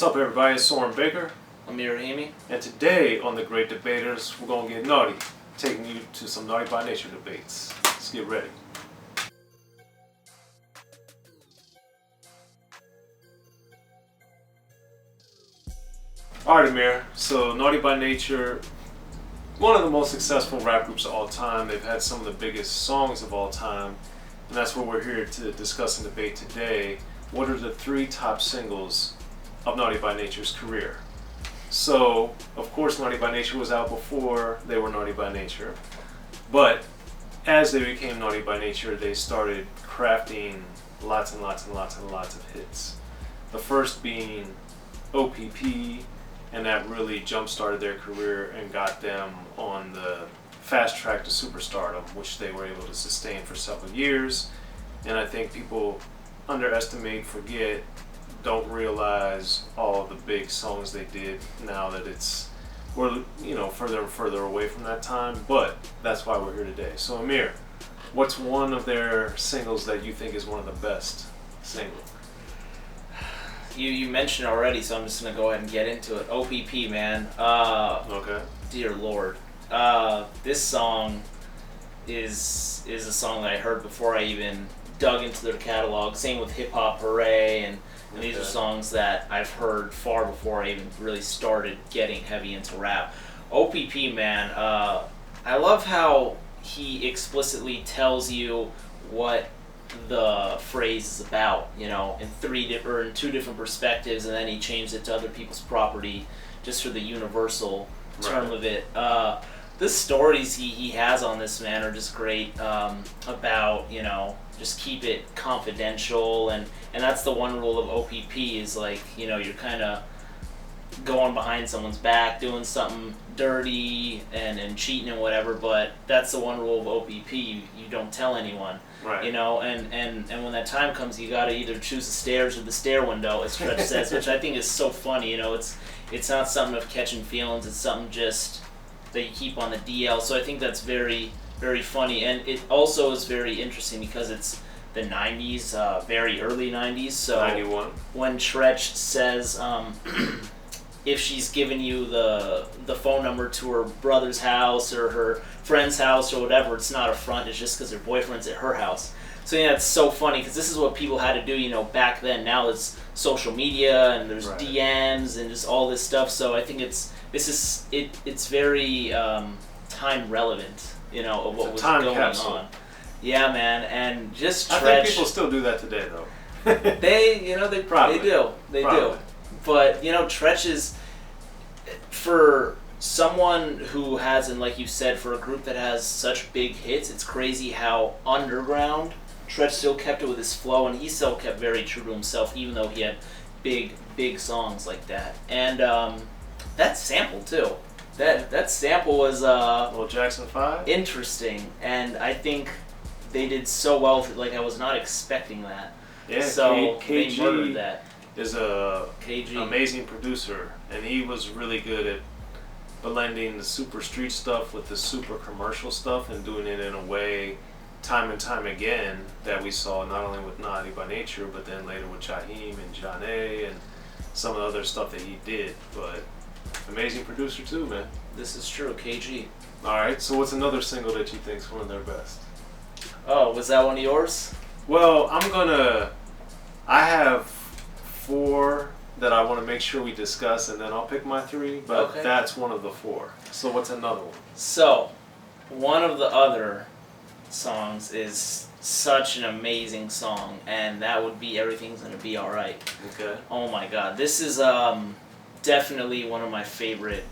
What's up, everybody? It's Soren Baker. Amir Rahimi. And today on The Great Debaters, we're going to get naughty, taking you to some Naughty by Nature debates. Let's get ready. Alright, Amir. So, Naughty by Nature, one of the most successful rap groups of all time. They've had some of the biggest songs of all time. And that's what we're here to discuss and debate today. What are the 3 top singles of Naughty by Nature's career? So, of course, Naughty by Nature was out before they were Naughty by Nature. But as they became Naughty by Nature, they started crafting lots and lots and lots and lots of hits. The first being OPP, and that really jump-started their career and got them on the fast track to superstardom, which they were able to sustain for several years. And I think people underestimate, forget, don't realize all the big songs they did now that we're further and further away from that time. But that's why we're here today. So Amir, what's one of their singles that you think is one of the best singles? You mentioned already, so I'm just gonna go ahead and get into it. OPP, man. Okay. Dear Lord, this song is a song that I heard before I even dug into their catalog. Same with Hip Hop Hooray, and these are songs that I've heard far before I even really started getting heavy into rap. OPP, man. I love how he explicitly tells you what the phrase is about, in 2 different perspectives, and then he changed it to other people's property just for the universal term of it. The stories he has on this, man, are just great, about, just keep it confidential, and that's the one rule of OPP is like, you're kind of going behind someone's back, doing something dirty and cheating and whatever, but that's the one rule of OPP, you don't tell anyone. Right. And when that time comes, you gotta either choose the stairs or the stair window, as Stretch says, which I think is so funny. It's not something of catching feelings. It's something just that you keep on the DL. So I think that's very, very funny, and it also is very interesting because it's the '90s, very early '90s. So 91. When Tretch says, if she's given you the phone number to her brother's house or her friend's house or whatever, it's not a front, it's just because her boyfriend's at her house. So yeah, it's so funny because this is what people had to do, back then. Now it's social media and there's DMs and just all this stuff. So I think it's very time relevant, of what was going on. Yeah, man, and just Tretch, I think people still do that today, though. they Probably. They do. But, Tretch is, for someone who has, and like you said, for a group that has such big hits, it's crazy how underground Tretch still kept it with his flow, and he still kept very true to himself, even though he had big, big songs like that. And that sample, too. That sample was Little Jackson 5? interesting, and I think they did so well, I was not expecting that. Yeah, so KG they murdered that. Is a KG. amazing producer, and he was really good at blending the super street stuff with the super commercial stuff and doing it in a way time and time again that we saw not only with Naughty by Nature, but then later with Jaheim and John A and some of the other stuff that he did. But amazing producer too, man. This is true, KG. Alright, so what's another single that you think is one of their best? Oh, was that one of yours? Well, I have 4 that I want to make sure we discuss, and then I'll pick my 3, but that's one of the 4. So what's another one? So, one of the other songs is such an amazing song, and that would be Everything's Gonna Be Alright. Okay. Oh my god, this is definitely one of my favorite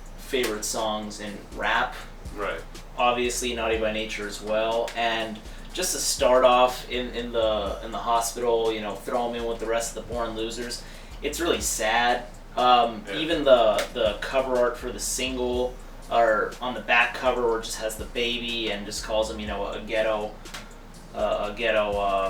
songs in rap. Right. Obviously Naughty by Nature as well, and just to start off in the hospital, throw them in with the rest of the Born Losers. It's really sad. Even the cover art for the single, or on the back cover, where it just has the baby and just calls him, a ghetto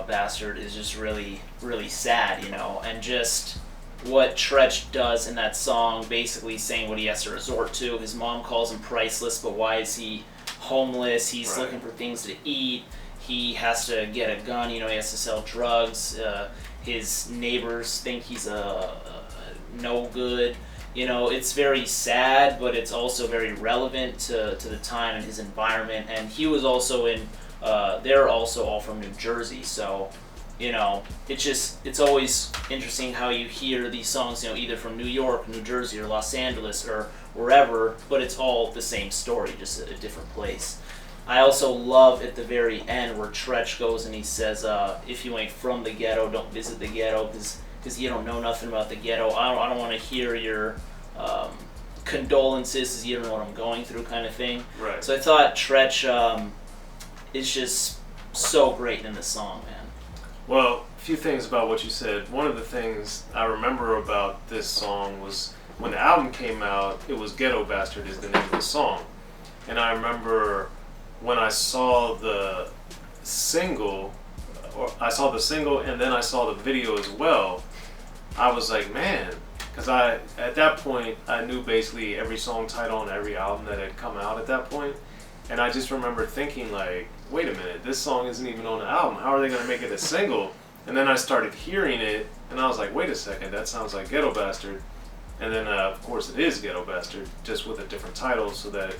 bastard, is just really, really sad, and just what Tretch does in that song, basically saying what he has to resort to. His mom calls him priceless, but why is he homeless? He's looking for things to eat. He has to get a gun, he has to sell drugs. His neighbors think he's a no good. You know, it's very sad, but it's also very relevant to the time and his environment. And he was also in, they're also all from New Jersey, so, you know, it's always interesting how you hear these songs, you know, either from New York, New Jersey, or Los Angeles, or wherever, but it's all the same story, just a different place. I also love at the very end where Tretch goes and he says, if you ain't from the ghetto, don't visit the ghetto, because you don't know nothing about the ghetto. I don't want to hear your condolences, because you don't know what I'm going through, kind of thing. Right. So I thought Tretch is just so great in the song, man. Well, a few things about what you said. One of the things I remember about this song was when the album came out, it was Ghetto Bastard is the name of the song. And I remember when I saw the single, and then I saw the video as well, I was like, man, because at that point, I knew basically every song title on every album that had come out at that point. And I just remember thinking, like, wait a minute, this song isn't even on the album. How are they going to make it a single? And then I started hearing it, and I was like, wait a second, that sounds like Ghetto Bastard. And then, of course, it is Ghetto Bastard, just with a different title so that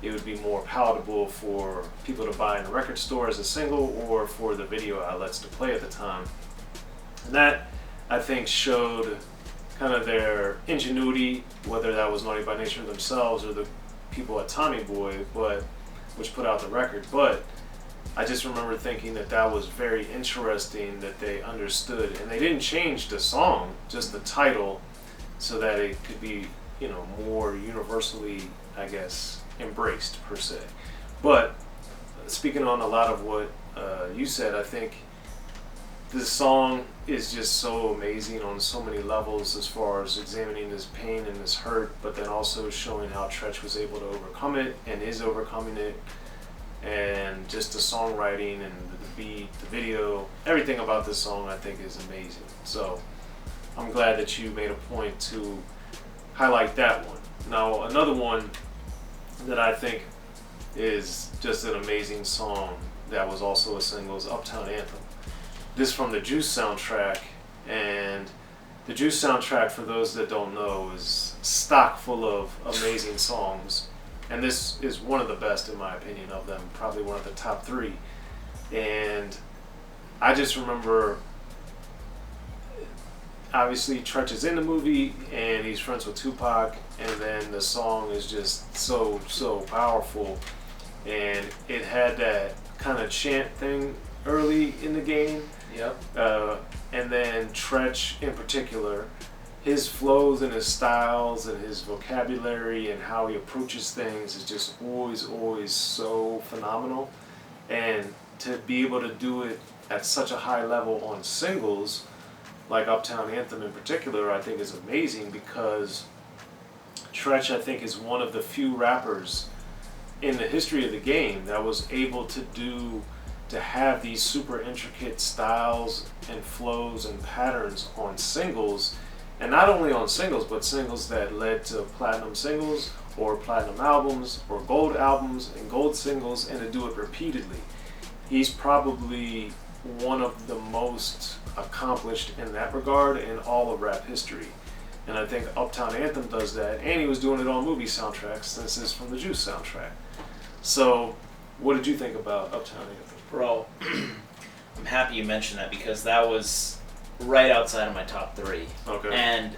it would be more palatable for people to buy in a record store as a single or for the video outlets to play at the time. And that, I think, showed kind of their ingenuity, whether that was Naughty by Nature themselves or the people at Tommy Boy, which put out the record. But I just remember thinking that was very interesting that they understood, and they didn't change the song, just the title, so that it could be, you know, more universally, I guess, embraced per se. But speaking on a lot of what you said, I think this song is just so amazing on so many levels as far as examining this pain and this hurt, but then also showing how Tretch was able to overcome it and is overcoming it, and just the songwriting and the beat, the video, everything about this song I think is amazing. So I'm glad that you made a point to highlight that one. Now, another one that I think is just an amazing song that was also a single is Uptown Anthem. This from the Juice soundtrack, and the Juice soundtrack, for those that don't know, is stock full of amazing songs, and this is one of the best in my opinion of them, probably one of the top 3. And I just remember, obviously Tretch is in the movie and he's friends with Tupac, and then the song is just so powerful, and it had that kind of chant thing early in the game. Yep. And then Tretch in particular, his flows and his styles and his vocabulary and how he approaches things is just always so phenomenal. And to be able to do it at such a high level on singles, like Uptown Anthem in particular, I think is amazing, because Tretch, I think, is one of the few rappers in the history of the game that was able to have these super intricate styles and flows and patterns on singles, and not only on singles, but singles that led to platinum singles or platinum albums or gold albums and gold singles, and to do it repeatedly. He's probably one of the most accomplished in that regard in all of rap history. And I think Uptown Anthem does that, and he was doing it on movie soundtracks, since it's from the Juice soundtrack. So, what did you think about Uptown Anthem? Bro, I'm happy you mentioned that, because that was right outside of my top 3. Okay. And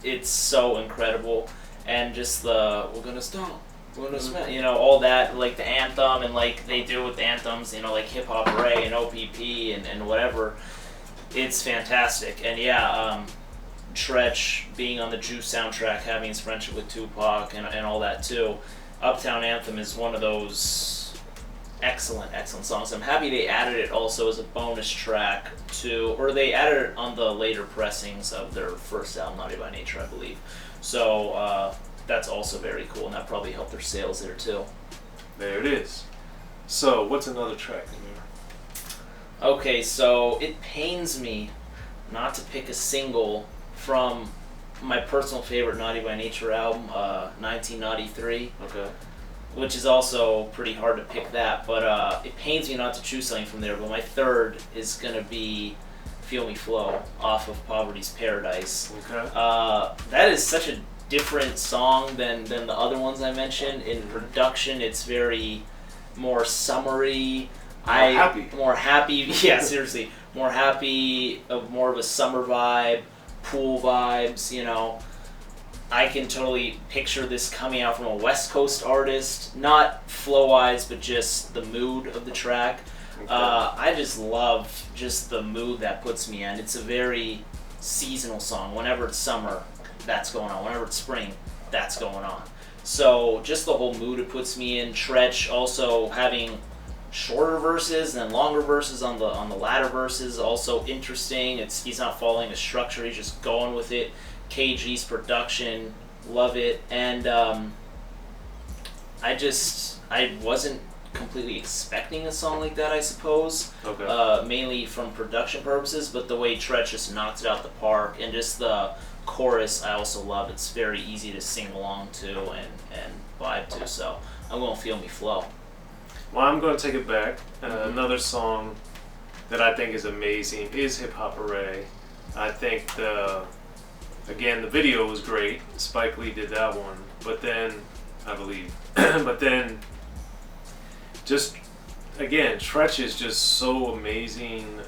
it's so incredible. And just the, we're gonna stomp, we're gonna smash, you know, all that, like the anthem, and like they do with anthems, you know, like Hip Hop Hooray and OPP and whatever. It's fantastic. And yeah, Tretch being on the Juice soundtrack, having his friendship with Tupac and all that too. Uptown Anthem is one of those excellent songs. I'm happy they added it also as a bonus track or they added it on the later pressings of their first album, Naughty by Nature, I believe. So that's also very cool, and that probably helped their sales there too. There it is. So, what's another track, Amir? Okay, so it pains me not to pick a single from my personal favorite Naughty by Nature album, 1993. Okay. Which is also pretty hard to pick that, but it pains me not to choose something from there. But my third is going to be Feel Me Flow off of Poverty's Paradise. Okay. That is such a different song than the other ones I mentioned. In production, it's very more summery. More happy. Yeah, seriously. More happy, more of a summer vibe, pool vibes, you know. I can totally picture this coming out from a West Coast artist, not flow-wise, but just the mood of the track. Okay. I just love just the mood that puts me in. It's a very seasonal song. Whenever it's summer, that's going on. Whenever it's spring, that's going on. So just the whole mood it puts me in. Tretch also having shorter verses and then longer verses on the latter verses, also interesting. He's not following a structure, he's just going with it. KG's production, love it. And I wasn't completely expecting a song like that, I suppose. Okay. Mainly from production purposes, but the way Tretch just knocked it out the park, and just the chorus I also love. It's very easy to sing along to and vibe to, so I'm going to Feel Me Flow. Well, I'm going to take it back. Another song that I think is amazing is Hip Hop Hooray. I think the video was great. Spike Lee did that one. But then, I believe, just, again, Tretch is just so amazing.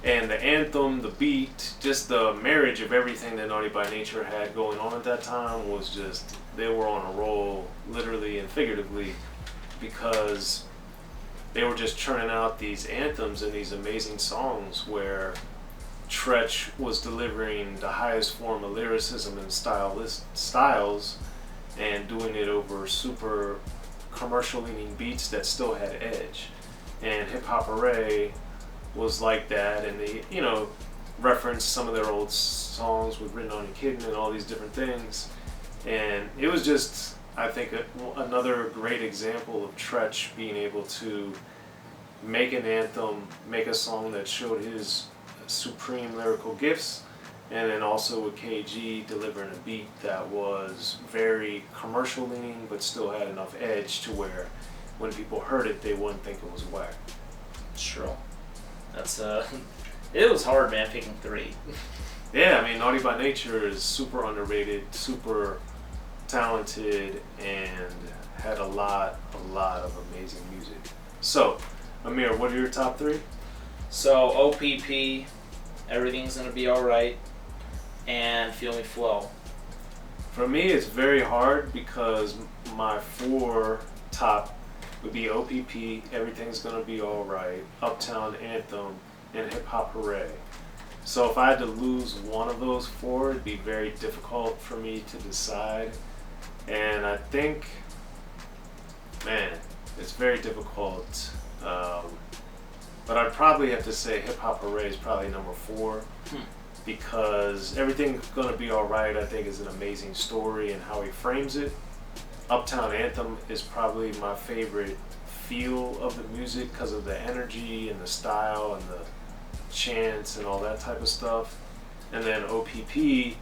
And the anthem, the beat, just the marriage of everything that Naughty by Nature had going on at that time was just, they were on a roll, literally and figuratively, because they were just churning out these anthems and these amazing songs where Tretch was delivering the highest form of lyricism and styles and doing it over super commercial leaning beats that still had edge. And Hip Hop Hooray was like that, and they, you know, referenced some of their old songs with Written on Your Kitten and all these different things. And it was just, I think, another great example of Tretch being able to make an anthem, make a song that showed his supreme lyrical gifts, and then also with KG delivering a beat that was very commercial leaning but still had enough edge to where when people heard it they wouldn't think it was whack. Sure. That's it was hard, man, picking three. Yeah, I mean, Naughty by Nature is super underrated, super talented, and had a lot of amazing music. So, Amir, what are your top three? So, OPP, Everything's Gonna Be Alright, and Feel Me Flow. For me, it's very hard because my four top would be OPP, Everything's Gonna Be Alright, Uptown Anthem, and Hip Hop Hooray. So if I had to lose one of those four, it'd be very difficult for me to decide. And I think, man, it's very difficult. But I'd probably have to say Hip Hop Hooray is probably number four. Because Everything's Gonna Be Alright, I think, is an amazing story and how he frames it. Uptown Anthem is probably my favorite feel of the music because of the energy and the style and the chants and all that type of stuff. And then OPP,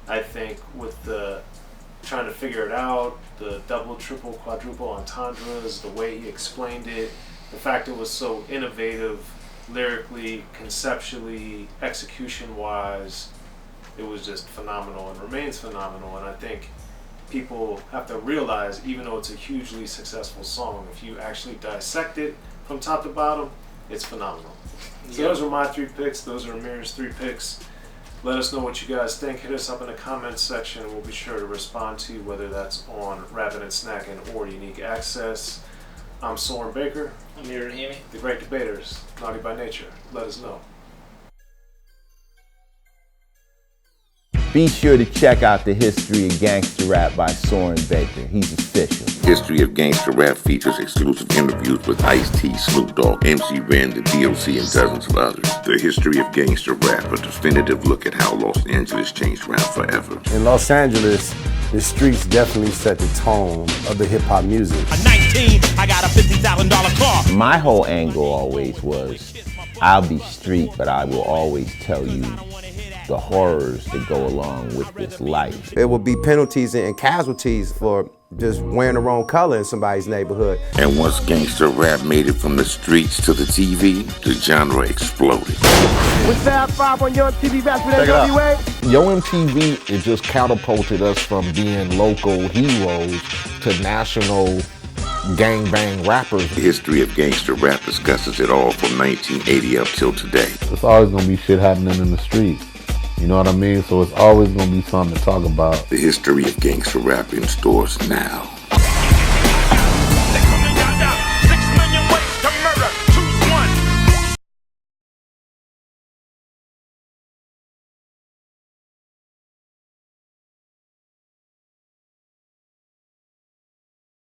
I think, with the trying to figure it out, the double, triple, quadruple entendres, the way he explained it, the fact it was so innovative lyrically, conceptually, execution-wise, it was just phenomenal and remains phenomenal. And I think people have to realize, even though it's a hugely successful song, if you actually dissect it from top to bottom, it's phenomenal. So those are my three picks. Those are Amir's three picks. Let us know what you guys think. Hit us up in the comments section. We'll be sure to respond to you, whether that's on Rappin And Snackin or Unique Access. I'm Soren Baker. Amir Rahimi. The Great Debaters, Naughty by Nature. Let us know. Be sure to check out the History of Gangster Rap by Soren Baker. He's official. History of Gangster Rap features exclusive interviews with Ice-T, Snoop Dogg, MC Ren, the DOC, and dozens of others. The History of Gangster Rap, a definitive look at how Los Angeles changed rap forever. In Los Angeles, the streets definitely set the tone of the hip-hop music. At 19, I got a $50,000 car. My whole angle always was, I'll be street, but I will always tell you the horrors that go along with this life. There will be penalties and casualties for just wearing the wrong color in somebody's neighborhood. And once gangster rap made it from the streets to the TV, the genre exploded. With Fab 5 on Yo MTV back with NWA. Yo MTV, it just catapulted us from being local heroes to national gangbang rappers. The history of gangster rap discusses it all from 1980 up till today. It's always gonna be shit happening in the streets. You know what I mean? So it's always gonna be something to talk about. The history of gangster rap in stores now.